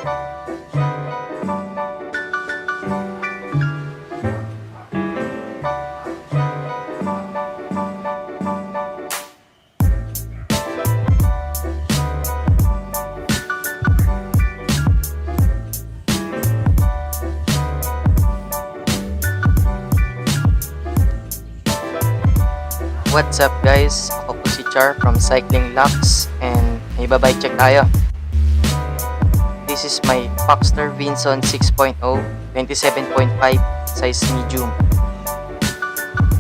What's up guys? Ako po si Char from Cycling Lux and may bike check tayo. This is my Foxter Vinson 6.0 27.5 size medium.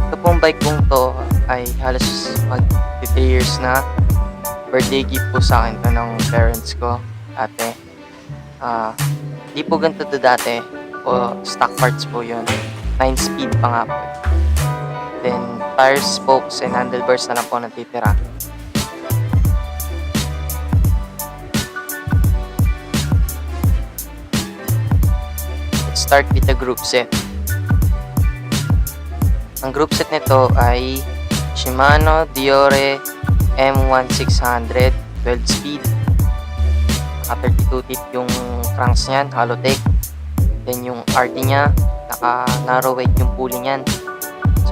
Ito pong bike kong to ay halos mag 3 years na. Birthday gift po sa akin to ng parents ko dati. Di po ganito to dati. O stock parts po yun. 9 speed pa nga po. Then tires, spokes, and handlebars na lang po natitira. Let's start with the group set. Ang group set nito ay Shimano Deore M1600 12 speed. Naka 32 teeth yung cranks niyan, Halotech. Then yung RD niya, naka narrow weight yung pulley niyan.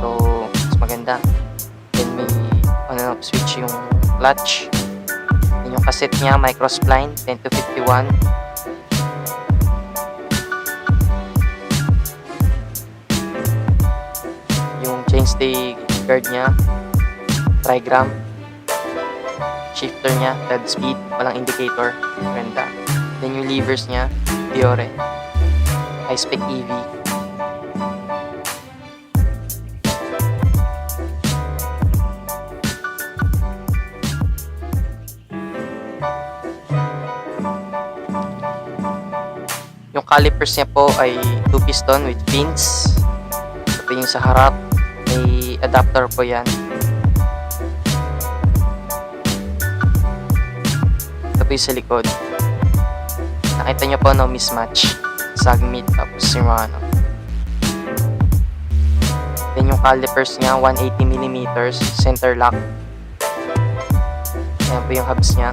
So, mas maganda. Then may on-off switch yung clutch. Then yung cassette niya, microspline 10 to 51. Yung chainstay guard niya, trigram. Shifter niya, 12 speed, walang indicator. Maganda. Then yung levers niya, Deore High-Spec EV. Yung calipers niya po ay 2 piston with pins. Ito po yung sa harap. May adapter po yan. Ito po yung sa likod. Nakita nyo po no mismatch. Sagmit tapos Shimano. Then yung calipers niya 180mm center lock. Ayan po yung hubs niya.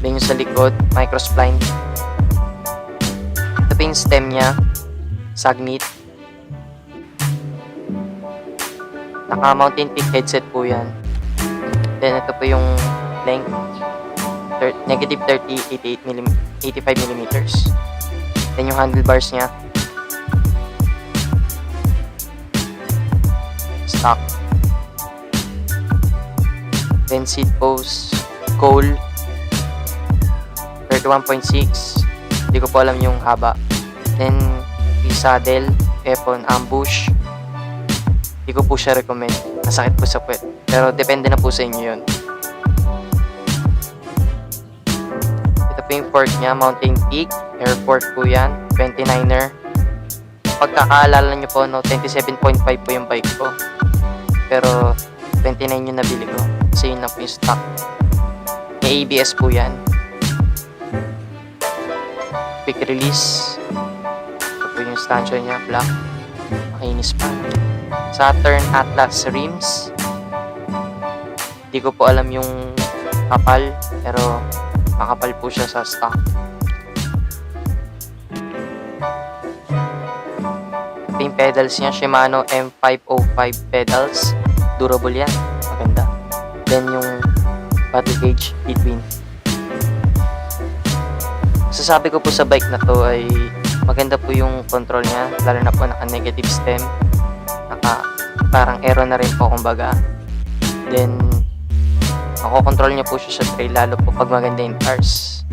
Then yung sa likod, microspline. Ito po yung stem niya, Sagmit. Naka Mountain Peak headset po yan. Then ito po yung length, negative 30, 85mm. Then yung handlebars niya, stock. Then seat post, Cole 31.6. Hindi ko po alam yung haba. Then saddle, Epon Ambush. Hindi ko po siya recommend. Masakit po sa puwet. Pero depende na po sa inyo yun. Ito po yung fork niya, Mountain Peak. Air fork po yan. 29er. Pagkakaalala nyo po, no, 27.5 po yung bike ko. Pero 29 yung nabili ko. Kasi yun na po yung stock. May ABS po yan. Quick release. Ito po yung stanchion niya, black. Makinis pa. Saturn Atlas rims. Hindi ko po alam yung kapal, pero makapal po siya sa stock. Ito yung pedals niya, Shimano M505 pedals. Durable yan. Maganda. Then yung battle gauge between. Sasabi ko po sa bike na to ay maganda po yung control niya, lalo na po naka negative stem, naka parang aero na rin po kumbaga. Then makokontrol niya po siya sa trail, lalo po pag maganda yung tires.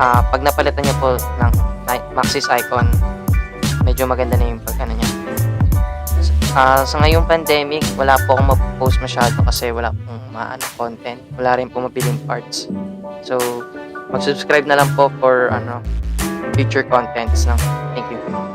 Pag napalitan niya po ng Maxxis Icon, medyo maganda na yung pag ano niya. Sa ngayong pandemic, wala po akong mapopost masyado kasi wala pong content, wala rin po mabiling parts. So mag-subscribe na lang po for future contents. Thank you.